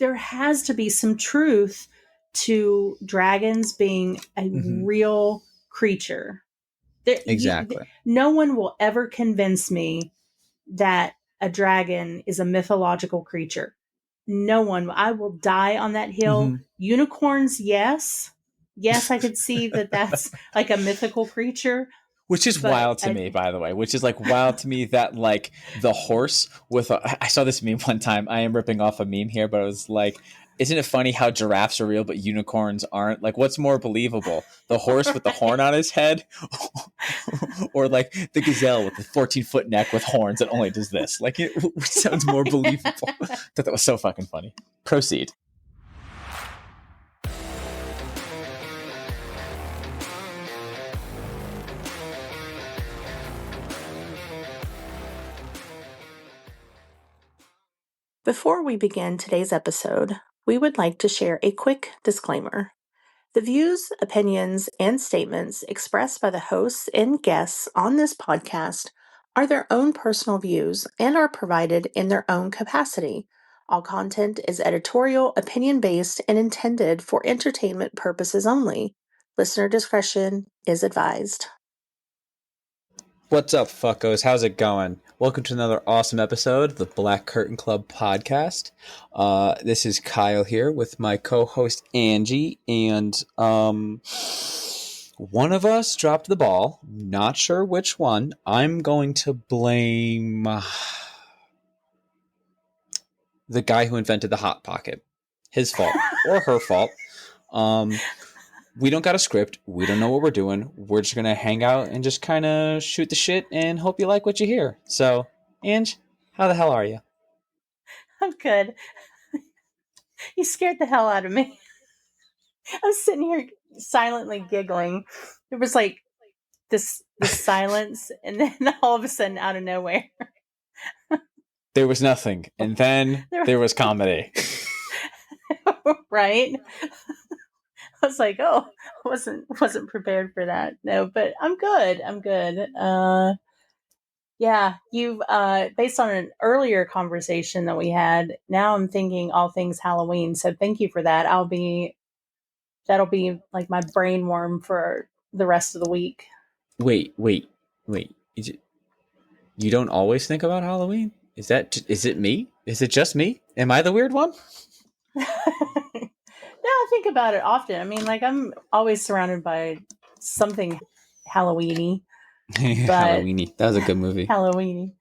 there has to be some truth to dragons being a real creature. Exactly. No one will ever convince me that a dragon is a mythological creature. No one. I will die on that hill. Unicorns, yes. Yes, I could see that that's like a mythical creature. Which is wild to me, by the way. Which is like wild to me that like the horse with I saw this meme one time. I am ripping off a meme here, but it was like, isn't it funny how giraffes are real but unicorns aren't? Like, what's more believable? The horse with the horn on his head, or like the gazelle with the 14-foot neck with horns that only does this? Like, it sounds more believable. I thought that was so fucking funny. Proceed. Before we begin today's episode, we would like to share a quick disclaimer. The views, opinions, and statements expressed by the hosts and guests on this podcast are their own personal views and are provided in their own capacity. All content is editorial, opinion-based, and intended for entertainment purposes only. Listener discretion is advised. What's up, fuckos? How's it going? Welcome to another awesome episode of the Black Curtain Club podcast. This is Kyle here with my co-host Angie, and one of us dropped the ball. Not sure which one. I'm going to blame the guy who invented the Hot Pocket. His fault or her fault. We don't got a script. We don't know what we're doing. We're just going to hang out and just kind of shoot the shit and hope you like what you hear. So, Ange, how the hell are you? I'm good. You scared the hell out of me. I was sitting here silently giggling. It was like this silence, and then all of a sudden, out of nowhere, there was nothing. And then there was comedy. Right? I was like, oh, wasn't prepared for that. No, but I'm good. Yeah, you've based on an earlier conversation that we had, now I'm thinking all things Halloween. So thank you for that. That'll be like my brain worm for the rest of the week. Wait. You don't always think about Halloween? Is it me? Is it just me? Am I the weird one? No, I think about it often. I mean, like, I'm always surrounded by something Halloween-y. Halloweeny. That was a good movie. Halloween-y.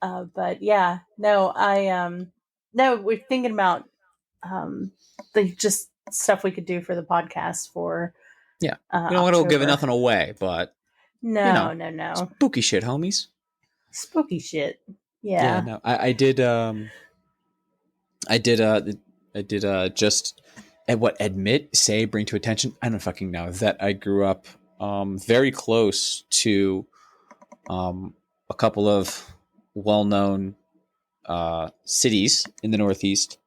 But yeah, no, we're thinking about the just stuff we could do for the podcast for. Yeah, we don't want to give nothing away, but no. Spooky shit, homies. Spooky shit. Yeah. Yeah. No, I did just bring to attention. I don't fucking know that I grew up very close to a couple of well-known cities in the Northeast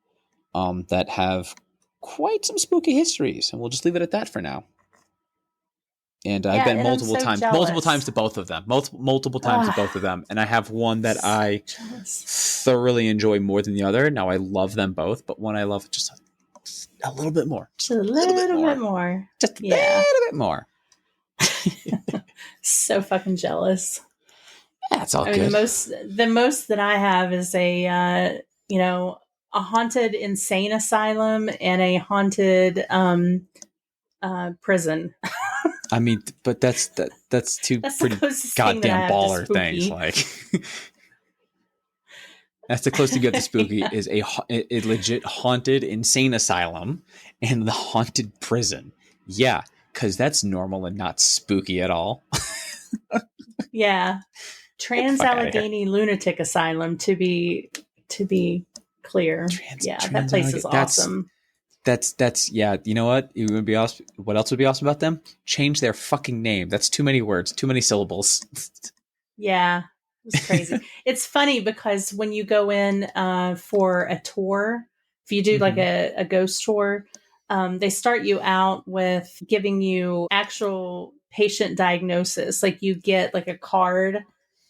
that have quite some spooky histories, and we'll just leave it at that for now. And I've been multiple times to both of them, multiple times to both of them, and I have one that I thoroughly enjoy more than the other. Now I love them both, but one I love just a little bit more, just a little bit more, just a little bit more. So fucking jealous. Yeah, it's all good. Mean, the most that I have is a haunted insane asylum and a haunted prison. I mean, but that's two pretty goddamn baller things. Like, that's the closest you get to spooky. Yeah. Is a legit haunted insane asylum and the haunted prison. Yeah, because that's normal and not spooky at all. Yeah, Trans-Allegheny Lunatic Asylum to be clear. That place is awesome. That's yeah. You know what? It would be awesome. What else would be awesome about them? Change their fucking name. That's too many words, too many syllables. Yeah, it's crazy. It's funny because when you go in for a tour, if you do like a ghost tour, they start you out with giving you actual patient diagnosis. Like you get like a card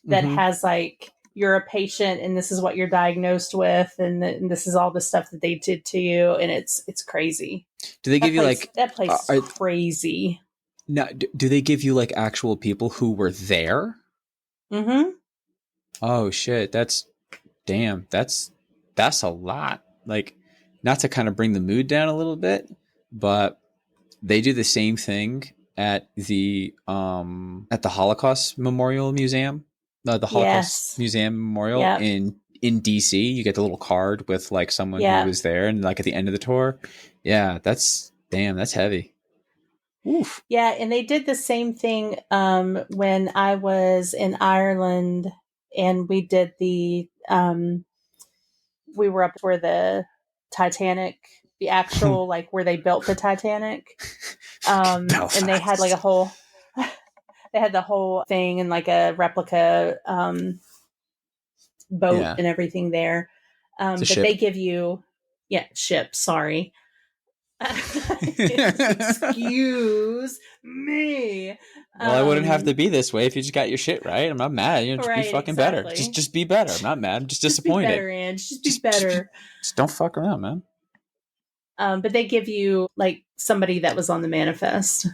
that has like you're a patient and this is what you're diagnosed with, and this is all the stuff that they did to you, and it's crazy. Do they give you like That place is crazy. now? Do they give you like actual people who were there? Mm-hmm. Oh shit! That's damn. That's a lot. Like, not to kind of bring the mood down a little bit, but they do the same thing at the Holocaust Memorial Museum, the Holocaust Yes. Museum Memorial Yep. in DC. You get the little card with like someone who Yep. was there, and like at the end of the tour. Yeah, that's heavy. Oof. Yeah, and they did the same thing when I was in Ireland, and we did we were up where the Titanic, the actual like where they built the Titanic, and they had like a whole, they had the whole thing and like a replica boat and everything there. But ship. they give you, ship. Sorry. Excuse me. Well, I wouldn't have to be this way if you just got your shit right. I'm not mad. Just be fucking better. Just be better. I'm not mad. I'm just disappointed. Be better, Ange. Just be better. Just don't fuck around, man. But they give you like somebody that was on the manifest.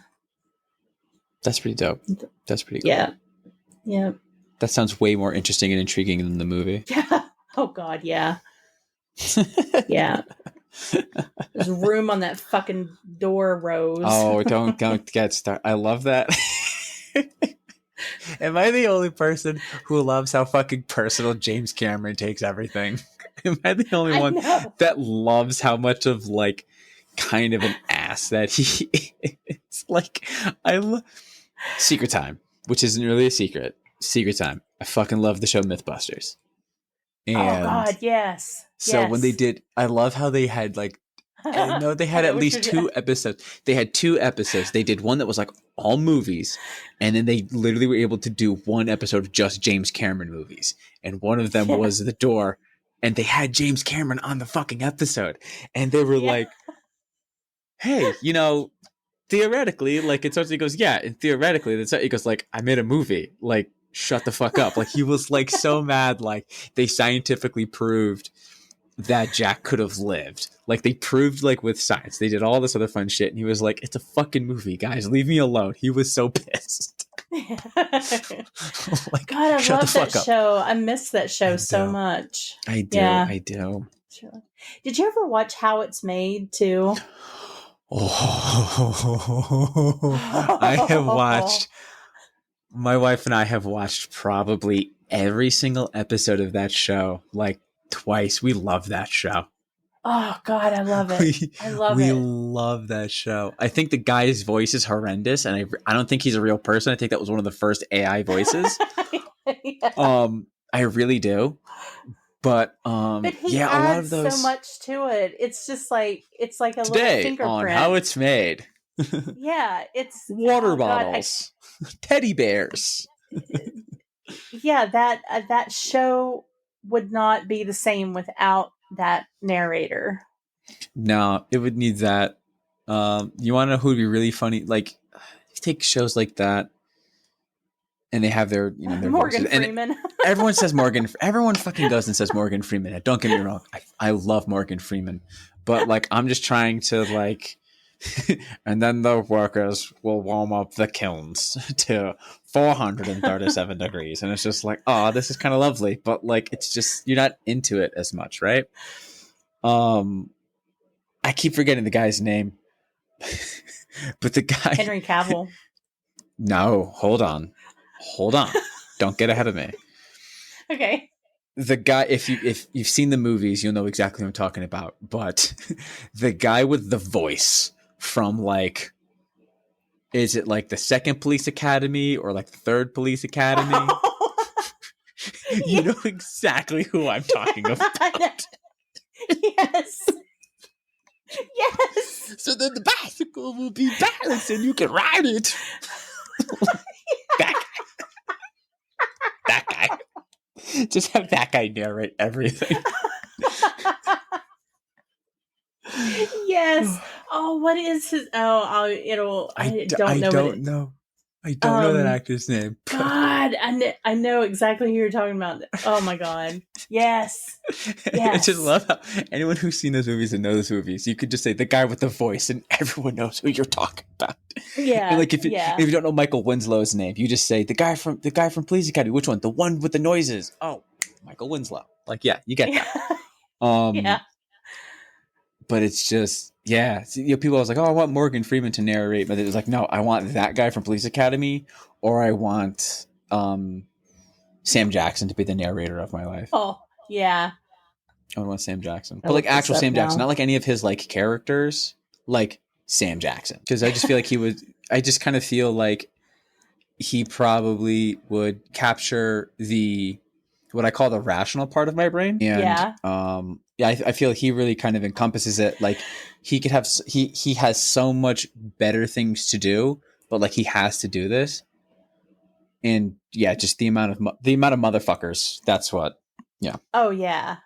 That's pretty dope. That's pretty cool. Yeah. Yeah. That sounds way more interesting and intriguing than the movie. Yeah. Oh God, yeah. Yeah. There's room on that fucking door, Rose. Oh, don't get started. I love that. Am I the only person who loves how fucking personal James Cameron takes everything? Am I the only one that loves how much of like kind of an ass that he is? Like, Secret Time, which isn't really a secret. Secret Time. I fucking love the show Mythbusters. And oh God, yes. So when they did, I love how they had like, no, they had at least 2 episodes. They had 2 episodes. They did one that was like all movies, and then they literally were able to do 1 episode of just James Cameron movies. And one of them was The Door, and they had James Cameron on the fucking episode. And they were like, hey, theoretically, like, it starts, he goes, yeah, and theoretically, he goes like, I made a movie, like, shut the fuck up. Like, he was like so mad, like they scientifically proved that Jack could have lived. Like, they proved, like, with science, they did all this other fun shit, and he was like, it's a fucking movie, guys, leave me alone. He was so pissed. Like, God, I love that show. I miss that show so much. I do. Did you ever watch How It's Made too? I have watched, my wife and I have watched probably every single episode of that show, like, twice. We love that show. Oh God, I love it. We love that show. I think the guy's voice is horrendous, and I don't think he's a real person. I think that was one of the first AI voices. I really do. But he a lot of those, so much to it. It's just like a little fingerprint on How It's Made. Yeah, it's water bottles, teddy bears. Yeah, that show would not be the same without that narrator. No, it would need that. You want to know who would be really funny? Like, take shows like that, and they have their their Morgan voices. Freeman. Everyone says Morgan. Everyone fucking does and says Morgan Freeman. Don't get me wrong. I love Morgan Freeman, but like, I'm just trying to like. And then the workers will warm up the kilns to 437 degrees. And it's just like, oh, this is kind of lovely. But like, it's just, you're not into it as much, right? I keep forgetting the guy's name. But the guy... Henry Cavill. No, hold on. Don't get ahead of me. Okay. The guy, if you've seen the movies, you'll know exactly what I'm talking about. But the guy with the voice from like, is it like the second police academy or like the third police academy? You know exactly who I'm talking about. Yes. Yes. So then the bicycle will be balanced and you can ride it. That guy. Just have that guy narrate everything. Yes. Oh, what is his? Oh, I don't know. I don't know that actor's name. God, I know exactly who you're talking about. Oh my God. Yes. I just love how anyone who's seen those movies and knows those movies, you could just say the guy with the voice, and everyone knows who you're talking about. Yeah. And like if you don't know Michael Winslow's name, you just say the guy from Police Academy. Which one? The one with the noises. Oh, Michael Winslow. Like, yeah, you get that. Yeah. But it's just, yeah. People I was like, oh, I want Morgan Freeman to narrate, but it was like, no, I want that guy from Police Academy, or I want Sam Jackson to be the narrator of my life. Oh, yeah. I would want Sam Jackson, but like actual Sam Jackson, not like any of his like characters, like Sam Jackson, because I just feel like he would. I just kind of feel like he probably would capture what I call the rational part of my brain, and I feel like he really kind of encompasses it. Like he could have, he has so much better things to do, but like he has to do this, and yeah, just the amount of motherfuckers. That's what. Yeah. Oh yeah.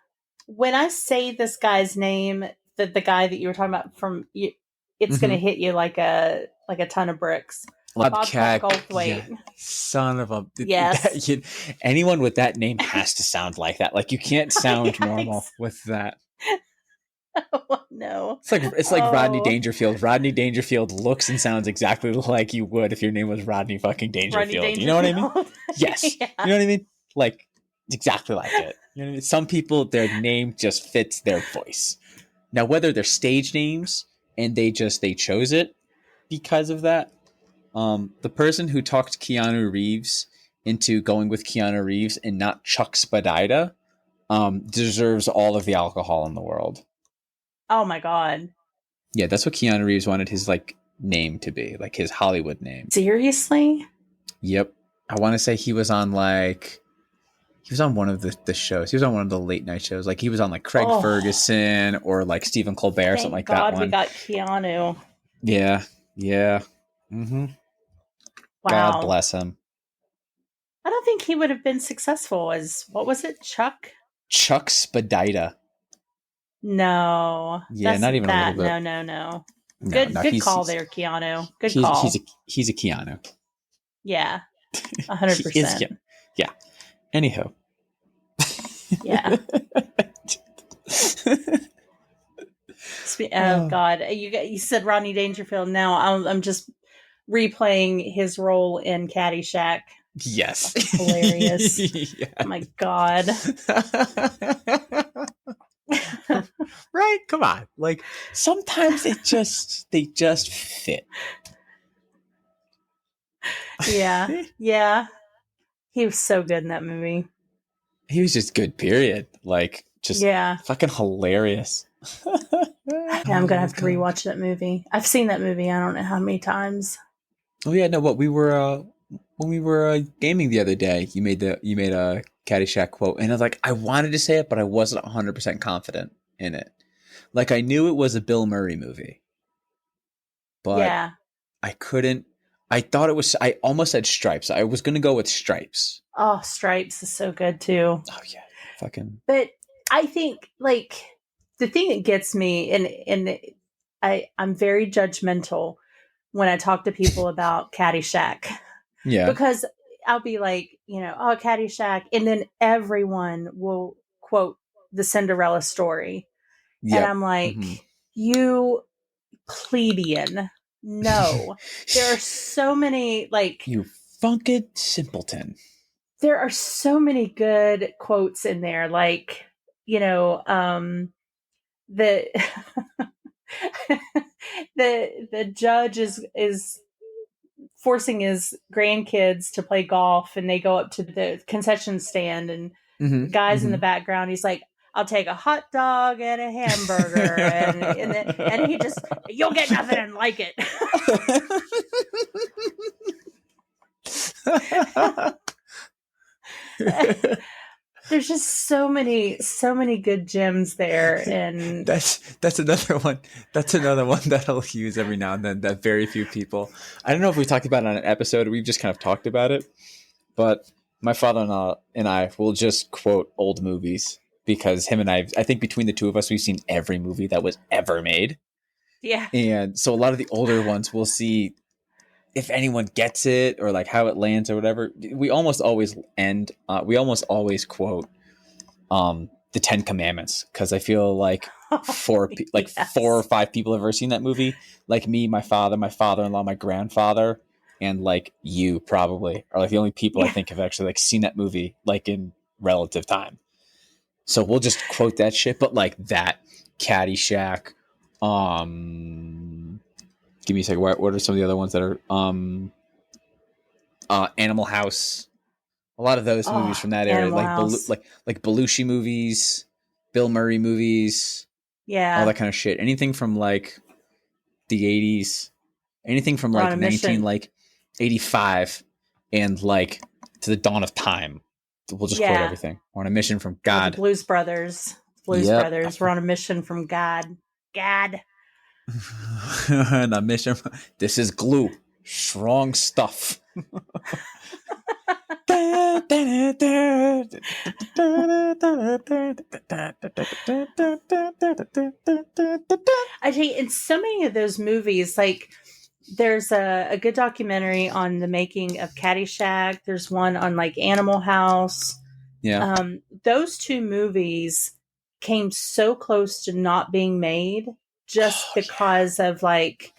When I say this guy's name, the guy that you were talking about it's going to hit you like a ton of bricks. Bobcat Goldthwait. Yeah. Son of a... Yes. Anyone with that name has to sound like that. Like, you can't sound normal with that. Oh, no. It's like Rodney Dangerfield. Rodney Dangerfield looks and sounds exactly like you would if your name was Rodney fucking Dangerfield. You know what I mean? Yes. Yeah. You know what I mean? Like, exactly like it. You know what I mean? Some people, their name just fits their voice. Now, whether they're stage names and they chose it because of that, the person who talked Keanu Reeves into going with Keanu Reeves and not Chuck Spadida deserves all of the alcohol in the world. Oh my God. Yeah, that's what Keanu Reeves wanted his like name to be, like his Hollywood name. Seriously? Yep. I want to say he was on one of the shows. He was on one of the late night shows. Like he was on like Craig Ferguson or like Stephen Colbert, something like that one. We got Keanu. Yeah. Yeah. Mm-hmm. Wow. God bless him. I don't think he would have been successful as, what was it, Chuck? Chuck Spadida. No. Yeah, not even that. A little bit. No. Good call there, Keanu. Good call. He's a Keanu. Yeah. 100%. Yeah. Anywho. Yeah. Oh God. You said Rodney Dangerfield. Now I'm just replaying his role in Caddyshack. Yes. Hilarious. Yes. Oh my God. Right? Come on. Like sometimes they just fit. Yeah. Yeah. He was so good in that movie. He was just good, period. Like just fucking hilarious. Yeah, I'm gonna have to rewatch that movie. I've seen that movie I don't know how many times. Oh yeah, no, what we were when we were gaming the other day, you made a Caddyshack quote, and I was like, I wanted to say it, but I wasn't 100% confident in it. Like I knew it was a Bill Murray movie, but I couldn't. I thought it was. I almost said Stripes. I was gonna go with Stripes. Oh, Stripes is so good too. Oh yeah, fucking. But I think like the thing that gets me, and I'm very judgmental when I talk to people about Caddyshack. Yeah. Because I'll be like, oh, Caddyshack. And then everyone will quote the Cinderella story. Yep. And I'm like, you plebeian. No. There are so many, like... You funked simpleton. There are so many good quotes in there. Like, the... the judge is forcing his grandkids to play golf, and they go up to the concession stand, and the guy's in the background. He's like, I'll take a hot dog and a hamburger. and he just, you'll get nothing and like it. There's just so many good gems there, and that's another one. That's another one that I'll use every now and then. That very few people. I don't know if we talked about it on an episode. Or we've just kind of talked about it, but my father-in-law and I will just quote old movies because him and I think between the two of us, we've seen every movie that was ever made. Yeah, and so a lot of the older ones we'll see. if anyone gets it or like how it lands or whatever, we almost always quote the Ten Commandments, because I feel like four or Yes. five people have ever seen that movie. Like me, my father, my father-in-law, my grandfather, and like you probably are like the only people I Yeah. think have actually like seen that movie like in relative time. So we'll just quote that shit. But like that, Caddyshack, give me a second. What are some of the other ones that are Animal House? A lot of those movies Oh, from that area, Animal House. like Belushi movies, Bill Murray movies, all Yeah. that kind of shit. Anything from like the 80s, anything from We're on like a 19 mission. like 85 and like to the dawn of time. We'll just quote Yeah. everything. We're on a mission from Or the God. Blues Brothers. Blues Yep. Brothers. We're on a mission from God. God. And a mission. This is glue. Strong stuff. I tell you, in so many of those movies, like there's a good documentary on the making of Caddyshack. There's one on like Animal House. Yeah. Those two movies came so close to not being made just Oh yeah. because of like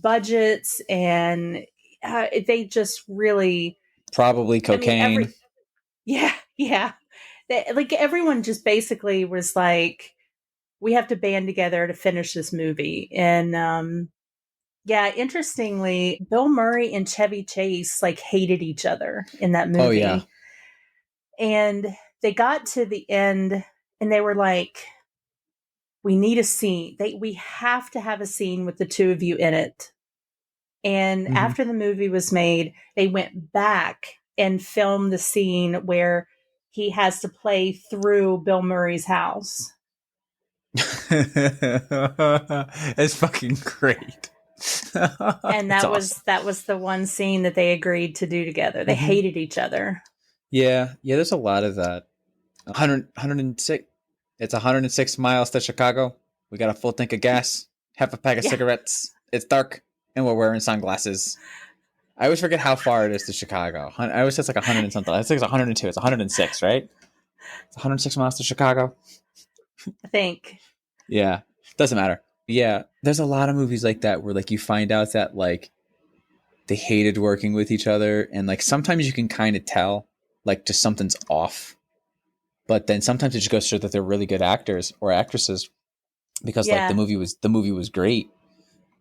budgets and they just really. Probably I mean, cocaine. yeah. Like everyone just basically was like, we have to band together to finish this movie. And yeah, interestingly, Bill Murray and Chevy Chase like hated each other in that Oh yeah. movie. And they got to the end and they were like, we need a scene. We have to have a scene with the two of you in it. And Mm-hmm. after the movie was made, they went back and filmed the scene where he has to play through Bill Murray's house. It's fucking great. And That's awesome. that was the one scene that they agreed to do together. They Mm-hmm. hated each other. Yeah, yeah. There's a lot of that. 106. It's 106 miles to Chicago. We got a full tank of gas, half a pack of Yeah. cigarettes. It's dark, and we're wearing sunglasses. I always forget how far it is to Chicago. I always say it's like 100 and something. I think it's 102. It's 106, right? It's 106 miles to Chicago. I think. Yeah, doesn't matter. Yeah, there's a lot of movies like that where like you find out that like they hated working with each other, and like sometimes you can kind of tell like just something's off, but then sometimes it just goes to show that they're really good actors or actresses, because like Yeah. the movie was great,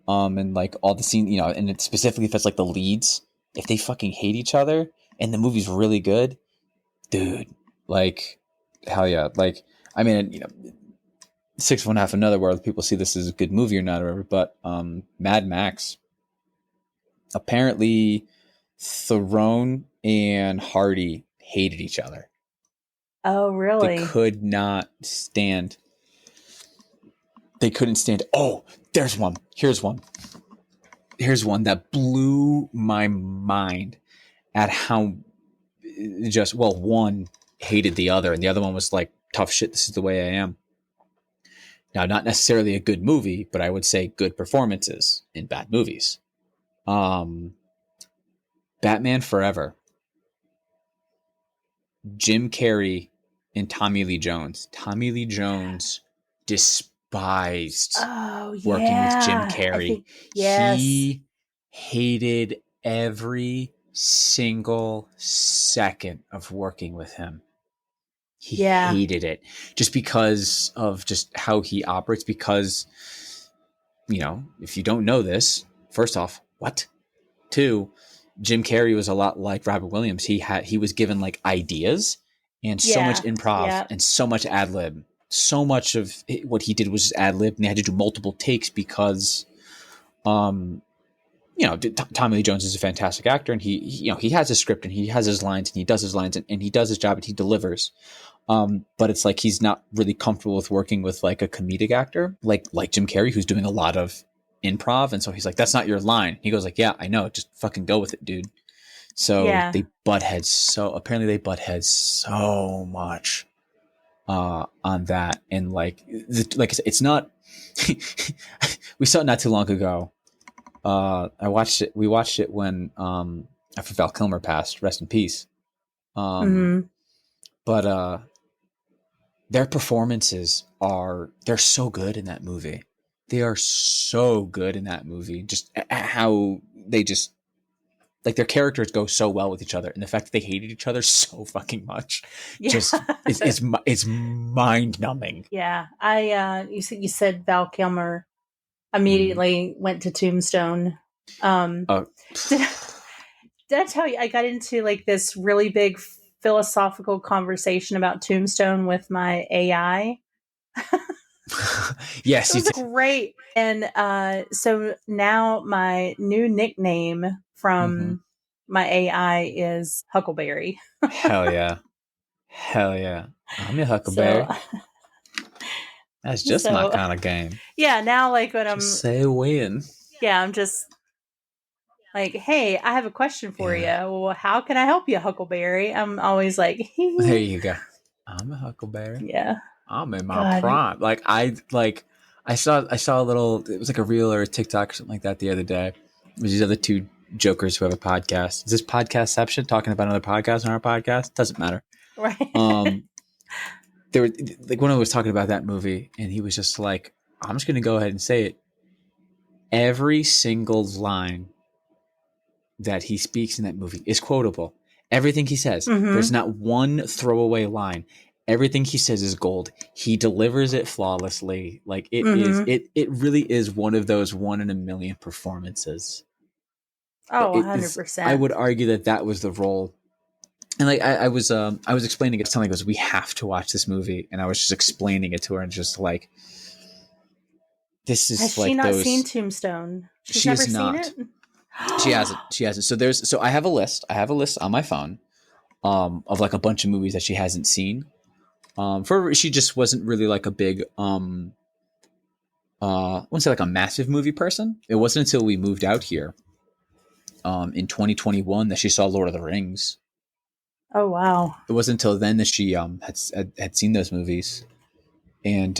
and like all the scene, you know, and it, specifically if it's like the leads, if they fucking hate each other and the movie's really good, dude, like hell yeah. Like I mean, you know, Six of One Half Another, where people see this as a good movie or not or whatever, but Mad Max, apparently Theron and Hardy hated each other. Oh, They really? could not stand. They couldn't stand. Oh, there's one. Here's one that blew my mind at how just, well, one hated the other and the other one was like, tough shit, this is the way I am. Now, not necessarily a good movie, but I would say good performances in bad movies. Um, Batman Forever, Jim Carrey and Tommy Lee Jones. Tommy Lee Jones despised Oh, working with Jim yeah. I Carrey. think, yes. He hated every single second of working with him. He Yeah. hated it just because of just how he operates. Because, you know, if you don't know this, first off, what? Two, Jim Carrey was a lot like Robert Williams. He was given like ideas and so much Yeah. improv Yeah. and so much ad lib. So much of what he did was just ad lib, and they had to do multiple takes because, um, you know, Tommy Lee Jones is a fantastic actor, and you know, he has his script and he has his lines and he does his lines and he does his job and he delivers. But it's like he's not really comfortable with working with like a comedic actor like Jim Carrey, who's doing a lot of improv, and so he's like, "That's not your line." He goes like, "Yeah, I know, just fucking go with it, dude." So Yeah. they butt heads. So apparently they butt heads so much on that, and like I said, it's not. We saw it not too long ago. I watched it. We watched it when after Val Kilmer passed. Rest in peace. Mm-hmm. But their performances they're so good in that movie. They are so good in that movie. Just how they just like their characters go so well with each other, and the fact that they hated each other so fucking much, Yeah. just it's mind numbing. Yeah. You said Val Kilmer immediately went to Tombstone. Uh, Did did I tell you I got into like this really big philosophical conversation about Tombstone with my AI? It yes, you was did. great. And so now my new nickname Mm-hmm. from my AI is Huckleberry. Hell yeah, hell yeah. I'm your So Huckleberry. That's just my so kind of game. yeah, now like when Just say when. I'm just like, hey, I have a question for you. Yeah. Well, how can I help you, Huckleberry? I'm always like, There you go. I'm a Huckleberry. yeah, I'm in my God, prime. I saw a little. It was like a reel or a TikTok or something like that the other day. It was these other two jokers who have a podcast. Is this podcastception talking about another podcast on our podcast? Doesn't matter. right? Um, there were like one of them was talking about that movie, and he was just like, "I'm just going to go ahead and say it. Every single line that he speaks in that movie is quotable. Everything he says, there's Mm-hmm. not one throwaway line. Everything he says is gold. He delivers it flawlessly. Like it is, Mm-hmm. it really is one of those 1 in a million performances. Oh, It is. I 100%. would argue that was the role. And like I was explaining it to someone goes, we have to watch this movie, and I was just explaining it to her and just like, this Has is she like not seen those. Tombstone? She's She never is seen not. it? She hasn't. She hasn't. So I have a list. I have a list on my phone of like a bunch of movies that she hasn't seen. For she just wasn't really like a big I wouldn't say like a massive movie person. It wasn't until we moved out here in 2021 that she saw Lord of the Rings. Oh, wow. It wasn't until then that she had seen those movies, and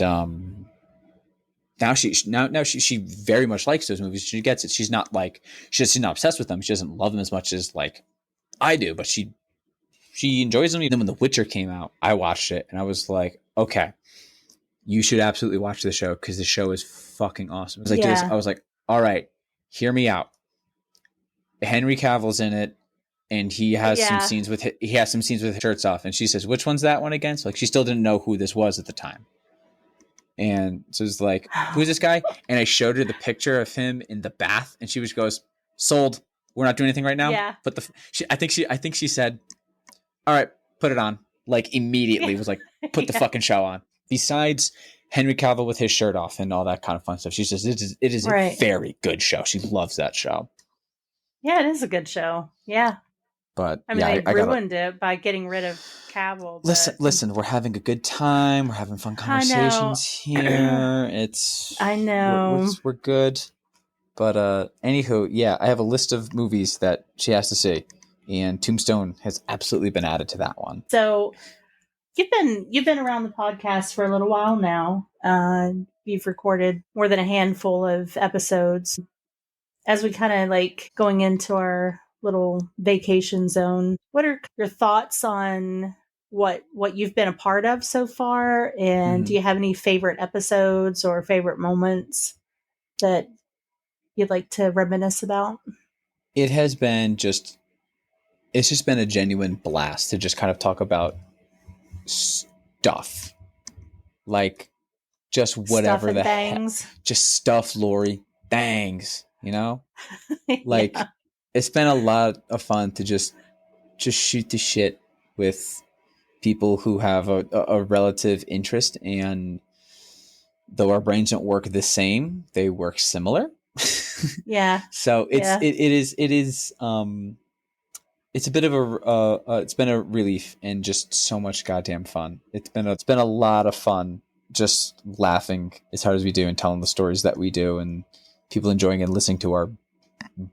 now she very much likes those movies. She gets it. She's not obsessed with them. She doesn't love them as much as like I do, but she enjoys them. Even when The Witcher came out, I watched it and I was like, okay, you should absolutely watch the show because the show is fucking awesome. It's like this. Yeah. I was like, all right, hear me out. Henry Cavill's in it, and Yeah. he has some scenes with his shirts off. And she says, which one's that one again? So like she still didn't know who this was at the time. And so it's like, who's this guy? And I showed her the picture of him in the bath, and she just goes, sold. We're not doing anything right now. Yeah. But I think she said, all right, put it on. Like immediately was like, put the Yeah. fucking show on. Besides Henry Cavill with his shirt off and all that kind of fun stuff, she says it is a Right. very good show. She loves that show. Yeah, it is a good show. Yeah. But I mean, yeah, they I gotta ruined it by getting rid of Cavill, listen. but Listen, we're having a good time. We're having fun I know. conversations here. I know. We're good. But anywho, yeah, I have a list of movies that she has to see, and Tombstone has absolutely been added to that one. So you've been around the podcast for a little while now. You've recorded more than a handful of episodes. As we kind of like going into our little vacation zone, what are your thoughts on what you've been a part of so far? And do Mhm. you have any favorite episodes or favorite moments that you'd like to reminisce about? It has been just it's just been a genuine blast to just kind of talk about stuff like just Stuff whatever and the heck, things. just stuff, Lori, bangs, you know, like Yeah. it's been a lot of fun to just shoot the shit with people who have a relative interest, and though our brains don't work the same, they work similar. Yeah. So Yeah. it's a bit of it's been a relief and just so much goddamn fun. It's been a lot of fun just laughing as hard as we do and telling the stories that we do, and people enjoying and listening to our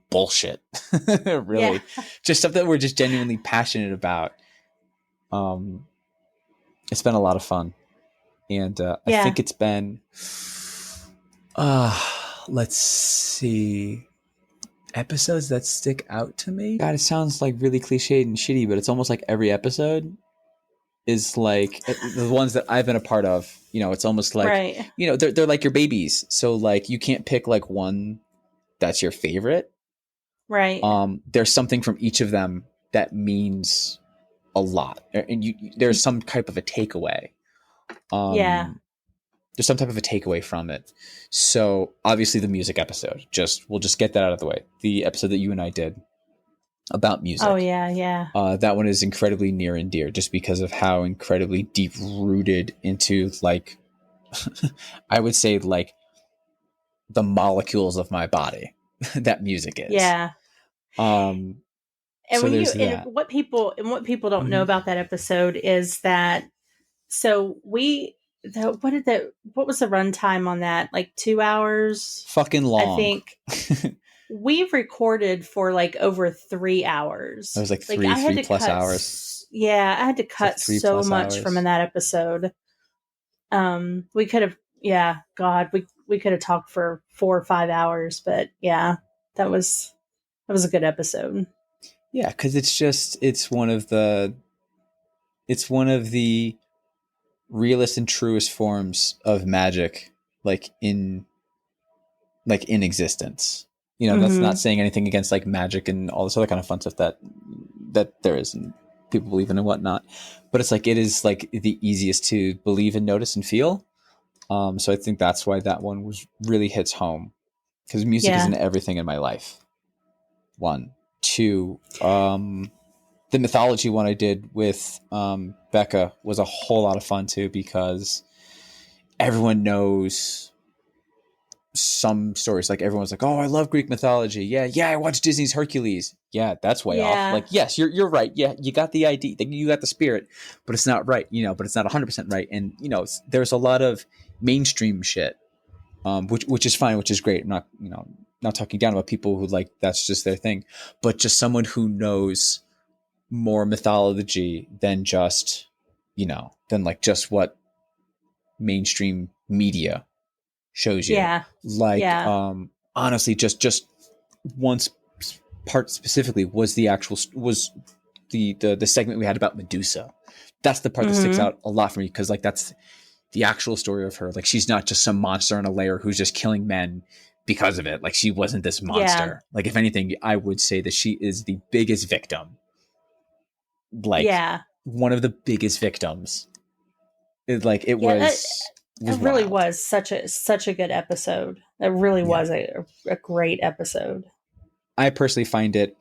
bullshit. Yeah. Really, just stuff that we're just genuinely passionate about. Um, it's been a lot of fun, and I Yeah. think it's been. Uh, let's see. Episodes that stick out to me? God, it sounds like really cliched and shitty, but it's almost like every episode is like the ones that I've been a part of. You know, it's almost like, Right. you know, they're like your babies. So like you can't pick like one that's your favorite. Right. There's something from each of them that means a lot, and there's some type of a takeaway. Yeah. There's some type of a takeaway from it. So obviously the music episode, we'll just get that out of the way. The episode that you and I did about Oh, music, yeah. Yeah. that one is incredibly near and dear, just because of how incredibly deep rooted into like, I would say like the molecules of my body that music is. Yeah. Um, And so when you there's and that. what people don't know Mhm. about that episode is that so what was the runtime on that? Like 2 hours, Fucking I long. think. We've recorded for like over 3 hours. It was like Like three, I had three to plus cut, hours. yeah, I had to It's like cut three so plus much from hours. that episode. We could have, yeah, God, we could have talked for 4 or 5 hours, but yeah, that was a good episode. Yeah, because it's one of the realest and truest forms of magic, like in existence. You know, that's not Mm-hmm. saying anything against like magic and all this other kind of fun stuff that there is and people believe in and whatnot. But it's like it is like the easiest to believe and notice and feel. So I think that's why that one was really hits home, because music is Yeah. in everything in my life. One, two. The mythology one I did with Becca was a whole lot of fun too, because everyone knows some stories. Like everyone's like, "Oh, I love Greek mythology." Yeah, yeah, I watched Disney's Hercules. Yeah, that's way off. Yeah. Like, yes, you're right. Yeah, you got the idea, you got the spirit, but it's not right. You know, but it's not 100% right. And you know, there's a lot of mainstream shit, which is fine, which is great. I'm not not talking down about people who like that's just their thing, but just someone who knows more mythology than just than like just what mainstream media shows you. Yeah. Like Yeah. honestly, just one part specifically was the segment we had about Medusa. That's the part that sticks Mm-hmm. out a lot for me, because like that's the actual story of her. Like she's not just some monster in a lair who's just killing men because of it. Like she wasn't this Yeah. monster. Like if anything, I would say that she is the biggest victim, like Yeah. one of the biggest victims. It Yeah. was It really wild. was such a good episode. It really Yeah, was a great episode. I personally find it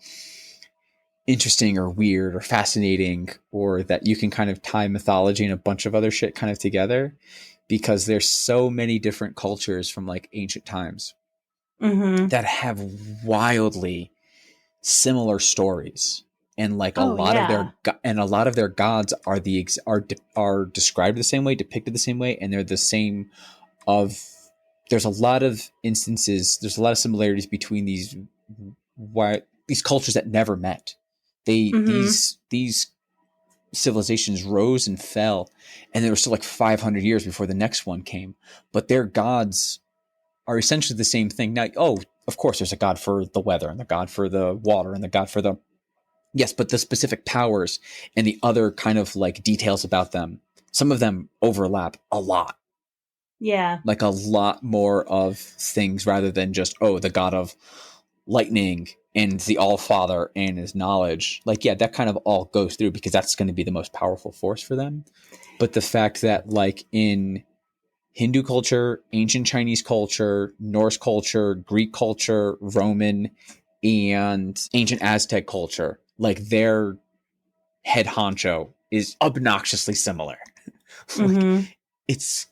interesting or weird or fascinating, or that you can kind of tie mythology and a bunch of other shit kind of together, because there's so many different cultures from like ancient times Mm-hmm. that have wildly similar stories, and like Oh yeah. a lot of their gods are are described the same way, depicted the same way, and they're the same of there's a lot of instances, there's a lot of similarities between these cultures that never met. Mm-hmm. These civilizations rose and fell, and they were still like 500 years before the next one came, but their gods are essentially the same thing. Now, oh, of course there's a god for the weather and the god for the water and the god for the yes, but the specific powers and the other kind of like details about them, some of them overlap a lot, Yeah. like a lot more of things, rather than just, oh, the god of lightning and the all father and his knowledge. Like, yeah, that kind of all goes through, because that's going to be the most powerful force for them. But the fact that like in Hindu culture, ancient Chinese culture, Norse culture, Greek culture, Roman, and ancient Aztec culture, like their head honcho is obnoxiously similar. Like Mm-hmm. it's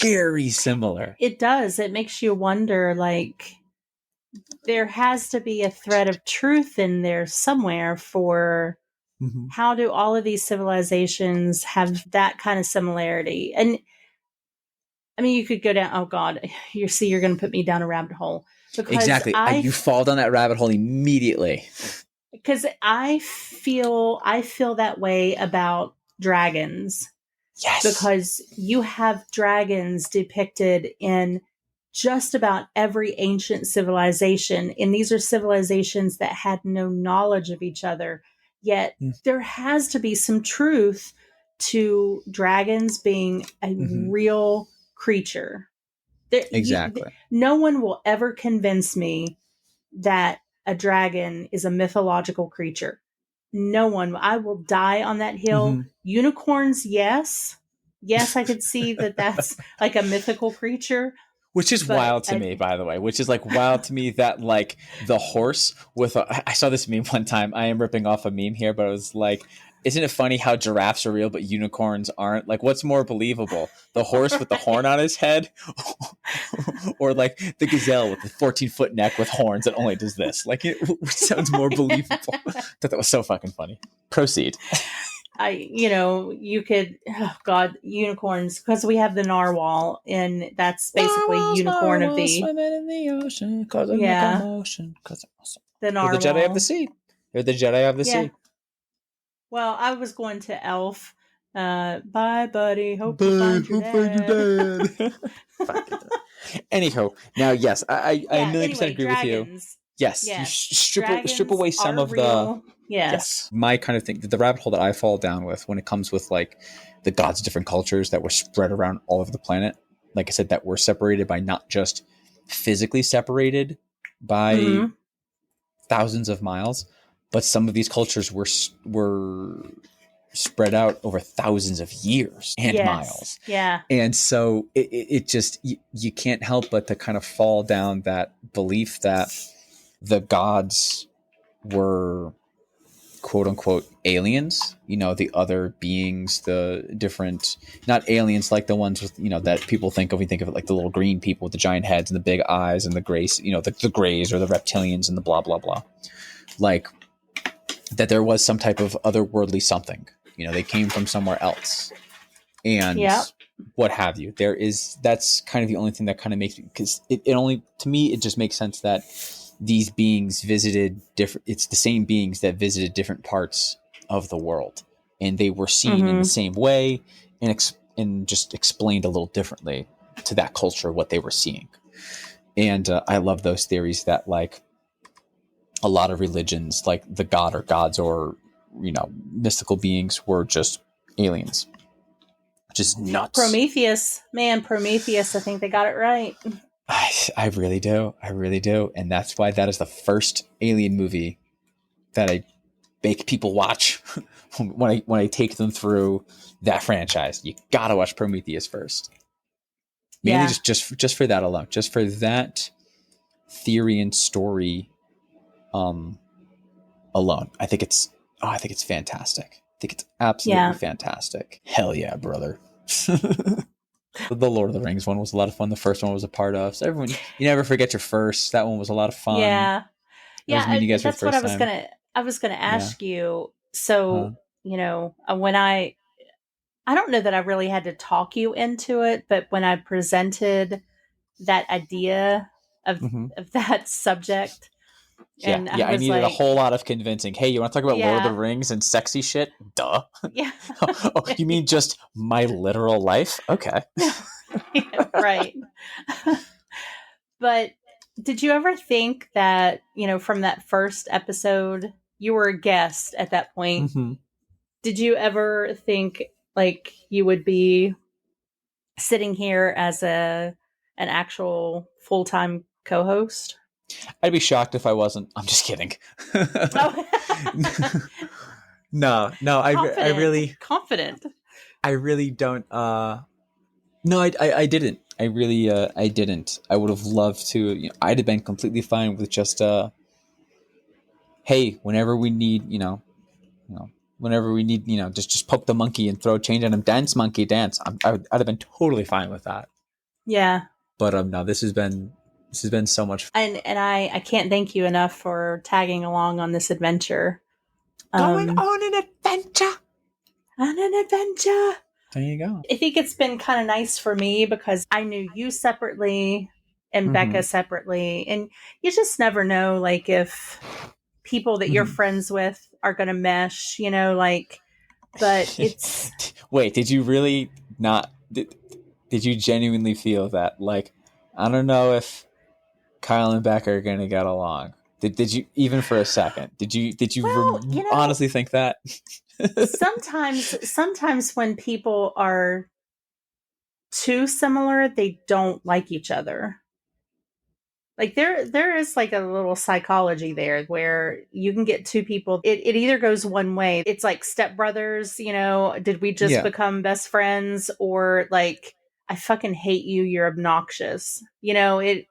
scary similar. It does. It makes you wonder, like, there has to be a thread of truth in there somewhere for Mm-hmm. how do all of these civilizations have that kind of similarity? And I mean, you could go down, oh God, you're going to put me down a rabbit hole because Exactly. You fall down that rabbit hole immediately. I feel that way about dragons Yes. because you have dragons depicted in just about every ancient civilization. And these are civilizations that had no knowledge of each other. Yet there has to be some truth to dragons being a real creature. Exactly. No one will ever convince me that a dragon is a mythological creature. No one. I will die on that hill. Unicorns, yes. Yes, I could see that that's like a mythical creature. Which is wild to me, by the way. Which is like wild to me that like the horse with I saw this meme one time. I am ripping off a meme here, but it was like, isn't it funny how giraffes are real but unicorns aren't? Like, what's more believable, the horse with the horn on his head, or like the gazelle with the 14-foot neck with horns that only does this? Like, it sounds more believable. That was so fucking funny. Proceed. You could, oh God, unicorns, because we have the narwhal, and that's basically unicorn of the swimming in the ocean, causing a commotion. The narwhal. They're the Jedi of the sea. They're the Jedi of the sea. Well, I was going to Elf. Bye, buddy. Hope you find your dad. Anyhow, now yes, I a million percent agree dragons. with you. Yes, you strip away some of real. Yes, my kind of thing. The rabbit hole that I fall down with when it comes with like the gods of different cultures that were spread around all over the planet. Like I said, that were separated by not just physically separated by thousands of miles, but some of these cultures were spread out over thousands of years and miles. Yeah. And so it just, you can't help but to kind of fall down that belief that the gods were quote unquote aliens, the other beings, the different, not aliens like the ones with, that people think of. We think of it like the little green people with the giant heads and the big eyes and the grays, the grays or the reptilians and the blah, blah, blah. Like that there was some type of otherworldly something, they came from somewhere else and what have you. That's kind of the only thing that kind of makes me, because it only, to me, it just makes sense that these beings visited it's the same beings that visited different parts of the world, and they were seen in the same way and just explained a little differently to that culture what they were seeing. And I love those theories that like a lot of religions, like the god or gods or mystical beings were just aliens, which is nuts. Prometheus, I think they got it right. I really do. And that's why that is the first alien movie that I make people watch when I take them through that franchise. You gotta watch Prometheus first. Mainly just for that alone. Just for that theory and story alone. I think it's fantastic. I think it's absolutely fantastic. Hell yeah, brother. The Lord of the Rings one was a lot of fun. The first one was a part of. So everyone, you never forget your first. That one was a lot of fun. Yeah. That's what I was gonna ask you. So, when I don't know that I really had to talk you into it, but when I presented that idea of that subject, and I needed a whole lot of convincing. Hey, you want to talk about Lord of the Rings and sexy shit? Duh. Yeah. Oh, you mean just my literal life? Okay. Right. But did you ever think that, from that first episode, you were a guest at that point? Did you ever think like you would be sitting here as an actual full-time co-host? I'd be shocked if I wasn't. I'm just kidding. No, I really confident. I really don't. No, I didn't. I really, I didn't. I would have loved to. I'd have been completely fine with just, hey, whenever we need, whenever we need, just poke the monkey and throw change at him. Dance, monkey, dance. I'd have been totally fine with that. Yeah. But no, this has been so much fun. And I can't thank you enough for tagging along on this adventure. Going on an adventure. There you go. I think it's been kind of nice for me because I knew you separately and Becca separately. And you just never know, like, if people that you're friends with are going to mesh, but it's... Wait, did you really not... Did you genuinely feel that, like, I don't know if Kyle and Beck are going to get along. Did you, even for a second? Did you Well, honestly think that? sometimes when people are too similar, they don't like each other. Like there is like a little psychology there where you can get two people, it either goes one way. It's like stepbrothers, did we just Yeah, become best friends, or like I fucking hate you, you're obnoxious. It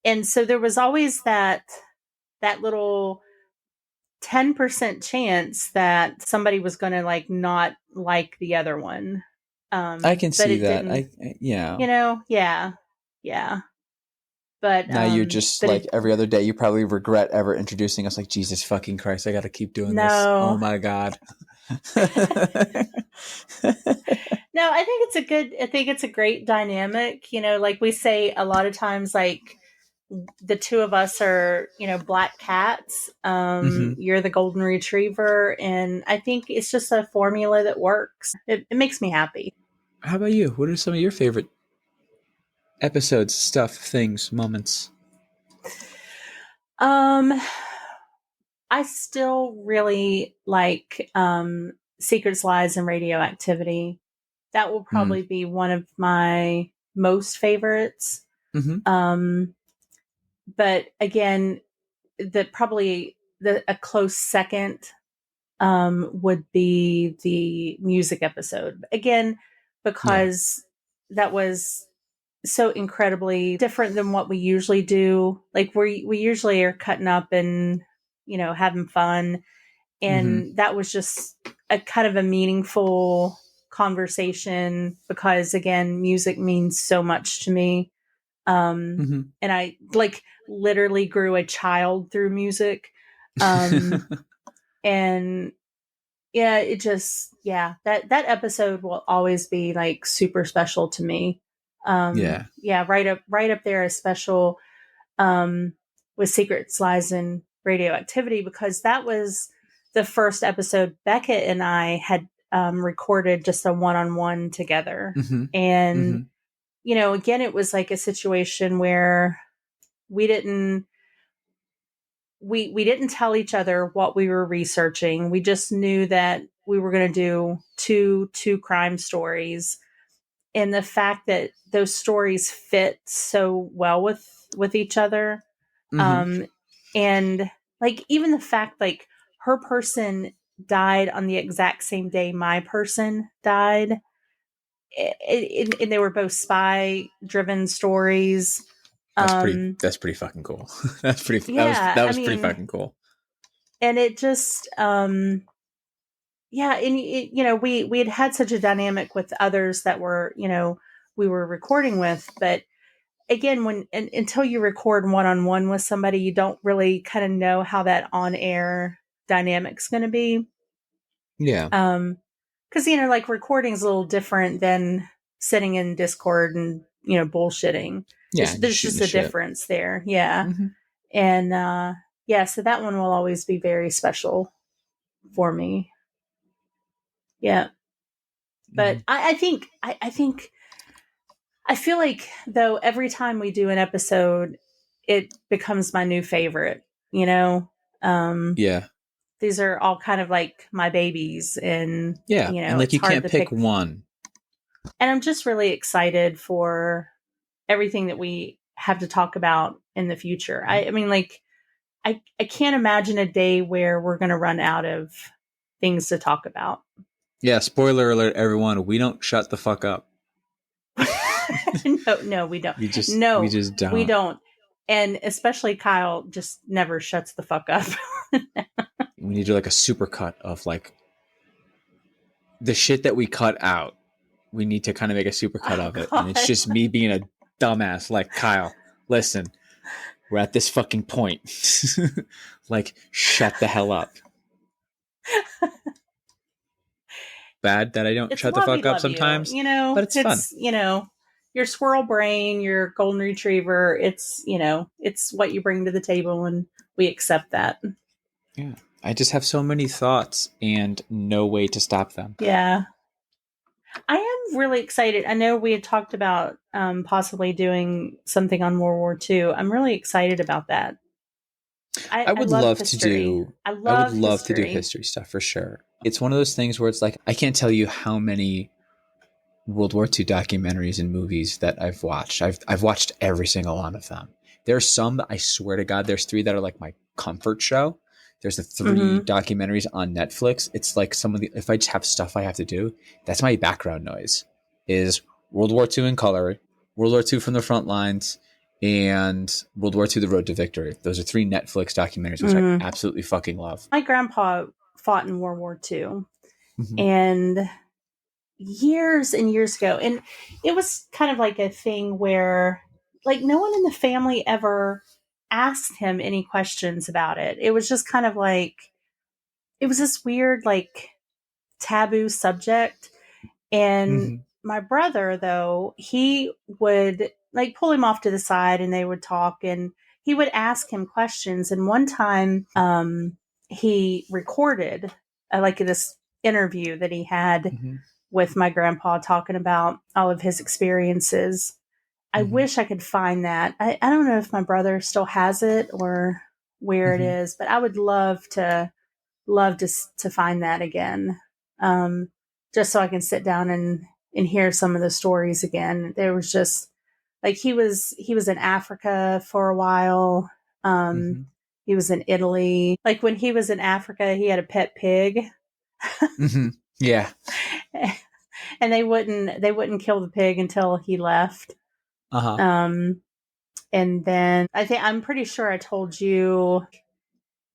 and so there was always that little 10% chance that somebody was going to like not like the other one. I can But see it that. didn't, Yeah. yeah. Yeah. But Now you're just but like it every other day. You probably regret ever introducing us. Like, Jesus fucking Christ, I got to keep doing this. Oh no. my God. No, I think it's a great dynamic. Like we say a lot of times, like the two of us are, black cats. Hmm. You're the golden retriever. And I think it's just a formula that works. It makes me happy. How about you? What are some of your favorite episodes, stuff, things, moments? Um, I still really like Secrets, Lies, and Radioactivity. That will Mm. probably be one of my most favorites. Hmm. Um, but again, a close second would be the music episode. Again, Yeah. because that was so incredibly different than what we usually do. Like we usually are cutting up and having fun, Hmm. and that was just a kind of a meaningful conversation because again, music means so much to me. Hmm. And I like literally grew a child through music. Um, and yeah, that episode will always be like super special to me. Yeah. Yeah, right up there as special um with Secrets, Lies, and Radioactivity, because that was the first episode Beckett and I had recorded just a one-on-one together. Hmm. And Hmm. again, it was like a situation where we didn't we didn't tell each other what we were researching. We just knew that we were going to do two crime stories, and the fact that those stories fit so well with each other. Hmm. um and like even the fact like her person died on the exact same day my person died, and they were both spy driven stories. um That's pretty fucking cool. yeah, That I was pretty mean, fucking cool. and it just yeah, and we had such a dynamic with others that were we were recording with. But again, until you record one-on-one with somebody, you don't really kind of know how that on-air dynamic's going to be. Yeah. Because like recording is a little different than sitting in Discord and bullshitting. Yeah. Just There's shooting just the a shit. difference there. Yeah. Hmm. And yeah, so that one will always be very special for me. Yeah. Hmm. But I feel like though every time we do an episode, it becomes my new favorite. You know, um, Yeah. these are all kind of like my babies, and Yeah. And like it's you hard can't to pick pick. one. And I'm just really excited for everything that we have to talk about in the future. I mean, like, I can't imagine a day where we're going to run out of things to talk about. Yeah. Spoiler alert, everyone. We don't shut the fuck up. No, we don't. We No, just we don't. don't. And especially Kyle just never shuts the fuck up. We need to do like a super cut of like the shit that we cut out. We need to kind of make a super cut Oh of it. And it's God. just me being a dumbass. Like, Kyle, listen, we're at this fucking point. Like, shut the hell up. Bad that I don't It's shut the why we fuck up love you. sometimes, but it's fun. It's, your squirrel brain, your golden retriever. It's what you bring to the table, and we accept that. Yeah. I just have so many thoughts and no way to stop them. Yeah. I am really excited. I know we had talked about possibly doing something on World War II. I'm really excited about that. I I would love love to history. do I I would love love to do history. history stuff for sure. It's one of those things where it's like I can't tell you how many World War II documentaries and movies that I've watched. I've watched every single one of them. There's some that I swear to God, there's three that are like my comfort show. There's the three Mm-hmm. documentaries on Netflix. It's like some of the if I just have stuff I have to do, that's my background noise. Is World War II in color, World War II from the front lines, and World War II: The Road to Victory. Those are three Netflix documentaries, which I Mm-hmm. absolutely fucking love. My grandpa fought in World War II, Mm-hmm. and years and years ago, and it was kind of like a thing where, like, no one in the family ever asked him any questions about it. It was just kind of like it was this weird, like, taboo subject. And Mm-hmm. my brother, though, he would like pull him off to the side and they would talk and he would ask him questions. And one time, he recorded like this interview that he had Mm-hmm. with my grandpa talking about all of his experiences. I Mm-hmm. wish I could find that. I don't know if my brother still has it or where it Mm-hmm. is, but I would love to find that again, um, just so I can sit down and hear some of the stories again. There was just like he was in Africa for a while. Um, Mm-hmm. he was in Italy. Like when he was in Africa, he had a pet pig, Mm-hmm. Yeah. and they wouldn't kill the pig until he left. Uh-huh. Um, and then I'm pretty sure I told you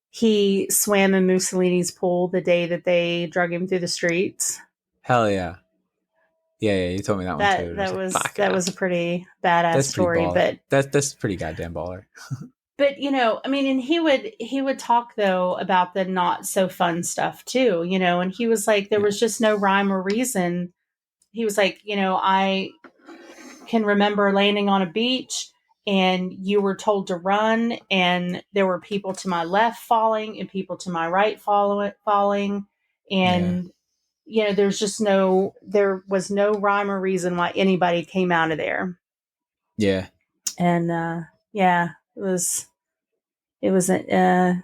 he swam in Mussolini's pool the day that they drug him through the streets. Hell yeah. Yeah, yeah, you told me that one too. that And I was that like, was fuck that yeah. was a pretty badass That's pretty story. baller. but That's pretty goddamn baller. but I mean, and he would talk though about the not so fun stuff too, and he was like, there Yeah. was just no rhyme or reason. He was like, I can remember landing on a beach and you were told to run and there were people to my left falling and people to my right falling, Yeah. and there was no rhyme or reason why anybody came out of there. Yeah. And yeah, it was an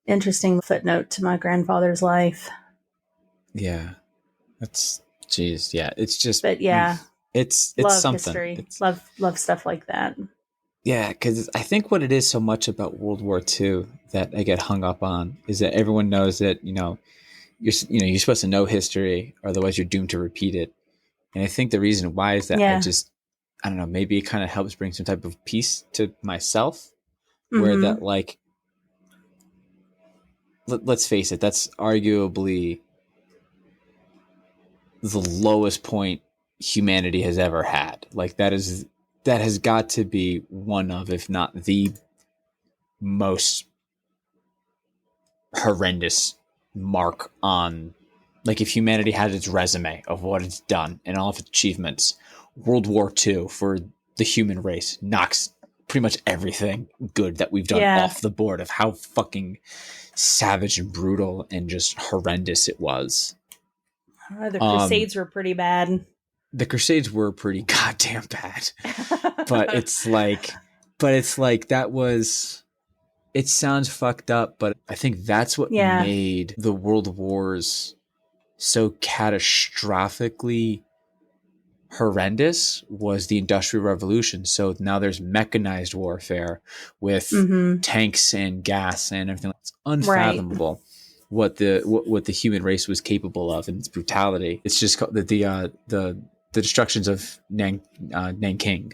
interesting footnote to my grandfather's life. Yeah. That's jeez. Yeah. It's just But yeah, it's love something. history, It's love stuff like that. yeah, because I think what it is so much about World War II that I get hung up on is that everyone knows that, you're supposed to know history, or otherwise you're doomed to repeat it. And I think the reason why is that Yeah. I don't know, maybe it kind of helps bring some type of peace to myself, where Mm-hmm. that like let's face it, that's arguably the lowest point humanity has ever had. Like that has got to be one of, if not the most horrendous mark on, like, if humanity had its resume of what it's done and all of its achievements, World War II for the human race knocks pretty much everything good that we've done Yeah. off the board of how fucking savage and brutal and just horrendous it was. The Um, Crusades were pretty bad. the Crusades were pretty goddamn bad, but it's like that was. It sounds fucked up, but I think that's what Yeah. made the world wars so catastrophically horrendous was the Industrial Revolution. So now there's mechanized warfare with Mm-hmm. tanks and gas and everything. It's Right. unfathomable what the human race was capable of and its brutality. It's just the destructions of Nanking.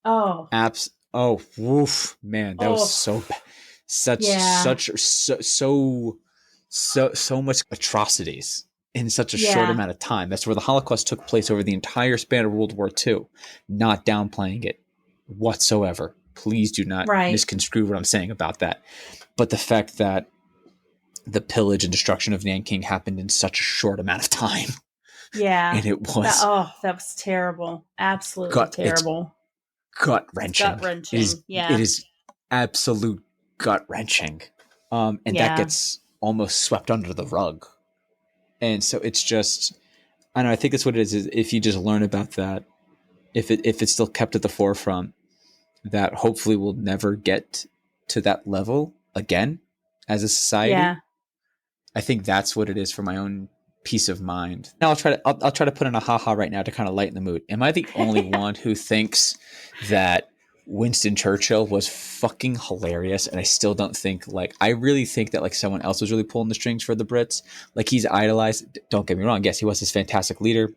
Oh. Apps. Oh, woof, man, that was Oh. so bad. Such Yeah. such so much atrocities in such a short Yeah. amount of time. That's where the Holocaust took place over the entire span of World War II. Not downplaying it whatsoever. Please do not Right. misconstrue what I'm saying about that. But the fact that the pillage and destruction of Nanking happened in such a short amount of time, Yeah. and it was That was terrible. Absolutely it's terrible. gut It's gut wrenching. wrenching. It Yeah. is absolute gut wrenching, and that Yeah. gets almost swept under the rug. And so it's just, I don't know, I think that's what it is if you just learn about that, if it's still kept at the forefront, that hopefully we'll never get to that level again as a society. Yeah. I think that's what it is for my own peace of mind. Now I'll try to put in a haha right now to kind of lighten the mood. Am I the only one who thinks that Winston Churchill was fucking hilarious? And I still don't think, like, I really think that like someone else was really pulling the strings for the Brits. Like, he's idolized. Don't get me wrong. Yes, he was this fantastic leader.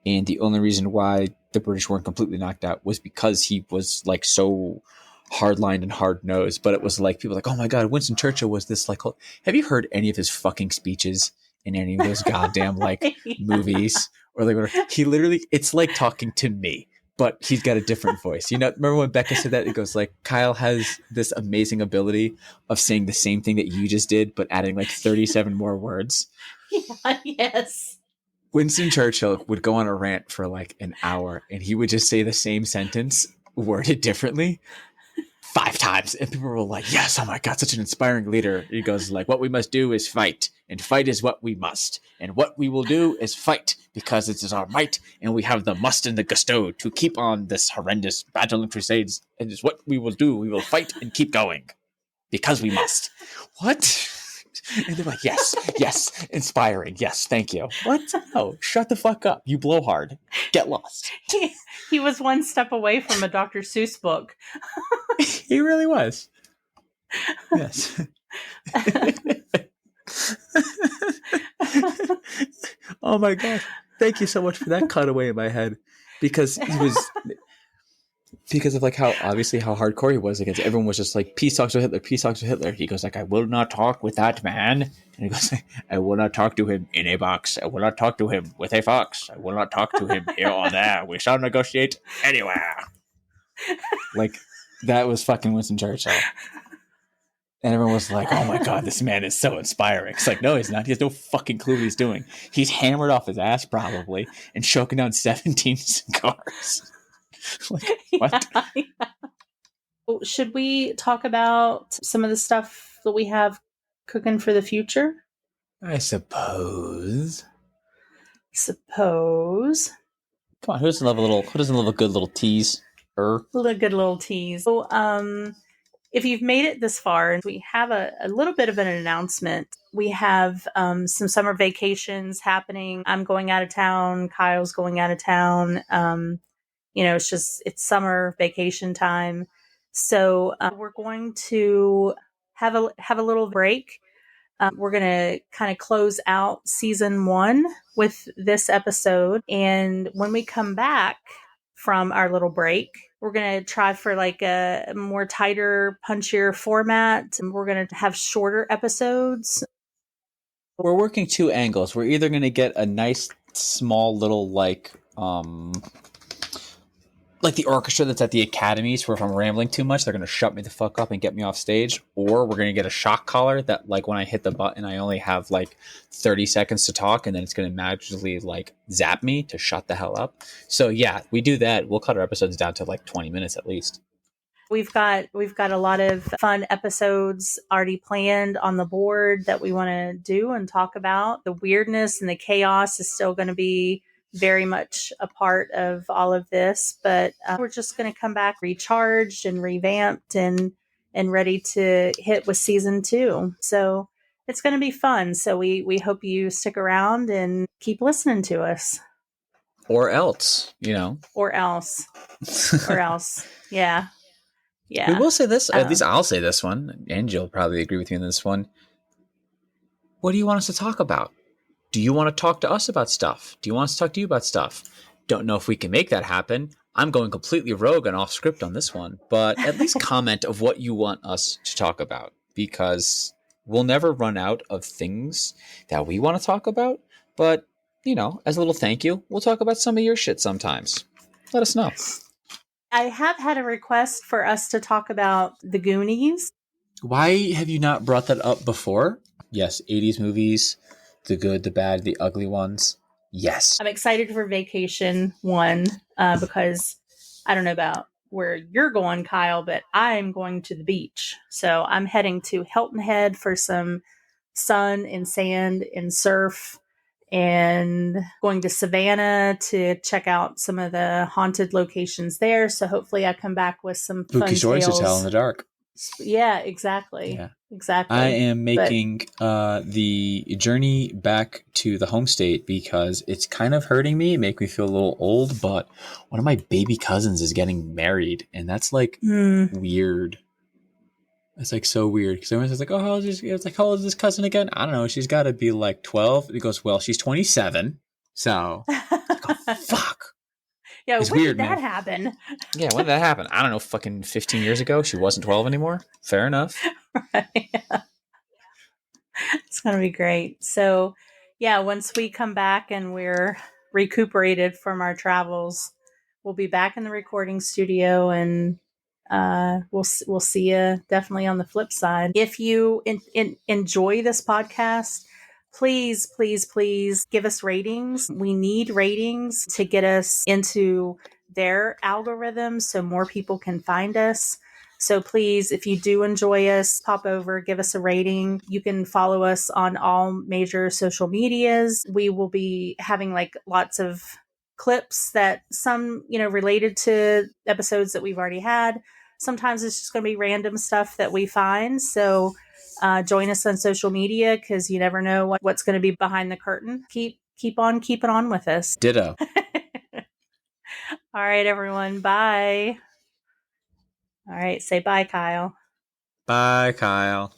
And the only reason why the British weren't completely knocked out was because he was like so hardlined and hard nosed. But it was like people like, oh my God, Winston Churchill was this like. Have you heard any of his fucking speeches in any of those goddamn like Yeah. movies or like whatever? He literally, it's like talking to me, but he's got a different voice. You know, remember when Becca said that? It goes like, Kyle has this amazing ability of saying the same thing that you just did, but adding like 37 more words. Yeah, yes. Winston Churchill would go on a rant for like an hour and he would just say the same sentence worded differently 5 times. And people were like, yes, oh my God, such an inspiring leader. He goes like, what we must do is fight, and fight is what we must. And what we will do is fight because it is our might, and we have the must and the gusto to keep on this horrendous battle and crusades. And it's what we will do. We will fight and keep going because we must. What? And they're like, yes, yes, inspiring. Yes, thank you. What? No, shut the fuck up. You blow hard. Get lost. He was one step away from a Dr. Seuss book. He really was. Yes. Oh my God. Thank you so much for that cutaway in my head. Because of like how obviously how hardcore he was against everyone was just like peace talks with Hitler, peace talks with Hitler. He goes like, I will not talk with that man. And he goes like, I will not talk to him in a box. I will not talk to him with a fox. I will not talk to him here or there. We shall negotiate anywhere. Like, that was fucking Winston Churchill. And everyone was like, oh my God, this man is so inspiring. It's like, no, he's not. He has no fucking clue what he's doing. He's hammered off his ass probably and choking down 17 cigars. Like, what? Yeah. Should we talk about some of the stuff that we have cooking for the future? I suppose. Come on, who doesn't love a good little tease? A good little tease. So, if you've made it this far, we have a little bit of an announcement. We have some summer vacations happening. I'm going out of town. Kyle's going out of town. It's summer vacation time. So we're going to have a little break. We're going to kind of close out season 1 with this episode. And when we come back from our little break, we're going to try for like a more tighter, punchier format. And we're going to have shorter episodes. We're working 2 angles. We're either going to get a nice, small little like the orchestra that's at the academies where if I'm rambling too much, they're going to shut me the fuck up and get me off stage. Or we're going to get a shock collar that like when I hit the button, I only have like 30 seconds to talk and then it's going to magically like zap me to shut the hell up. So yeah, we do that. We'll cut our episodes down to like 20 minutes at least. We've got a lot of fun episodes already planned on the board that we want to do and talk about. The weirdness and the chaos is still going to be very much a part of all of this, but we're just going to come back recharged and revamped and ready to hit with season 2. So it's going to be fun. So we hope you stick around and keep listening to us. Or else. Or else. Yeah. Yeah. We will say this, at least I'll say this one, and you'll probably agree with me on this one. What do you want us to talk about? Do you want to talk to us about stuff? Do you want us to talk to you about stuff? Don't know if we can make that happen. I'm going completely rogue and off script on this one, but at least comment of what you want us to talk about, because we'll never run out of things that we want to talk about. But, as a little thank you, we'll talk about some of your shit sometimes. Let us know. I have had a request for us to talk about the Goonies. Why have you not brought that up before? Yes, 80s movies, the good, the bad, the ugly ones. Yes. I'm excited for Vacation 1 because I don't know about where you're going, Kyle, but I'm going to the beach. So I'm heading to Hilton Head for some sun and sand and surf and going to Savannah to check out some of the haunted locations there. So hopefully I come back with some Spooky fun stories to tales. tell in the dark. Yeah, exactly. Yeah. Exactly. I am making the journey back to the home state because it's kind of hurting me, make me feel a little old, but one of my baby cousins is getting married, and that's like weird. It's like so weird because everyone's like, "Oh, how old is it's like how old is this cousin again?" I don't know. She's got to be like 12. He goes, "Well, she's 27." So, like, oh, fuck. Yeah, It's when weird, did that man. happen? Yeah, when did that happen? I don't know. Fucking 15 years ago, she wasn't 12 anymore. Fair enough. Right. It's going to be great. So, yeah, once we come back and we're recuperated from our travels, we'll be back in the recording studio, and we'll see you definitely on the flip side. If you enjoy this podcast, please give us ratings. We need ratings to get us into their algorithm so more people can find us. So please, if you do enjoy us, pop over, give us a rating. You can follow us on all major social medias. We will be having like lots of clips that some, related to episodes that we've already had. Sometimes it's just going to be random stuff that we find. So join us on social media because you never know what's going to be behind the curtain. Keep on keeping on with us. Ditto. All right, everyone. Bye. All right. Say bye, Kyle. Bye, Kyle.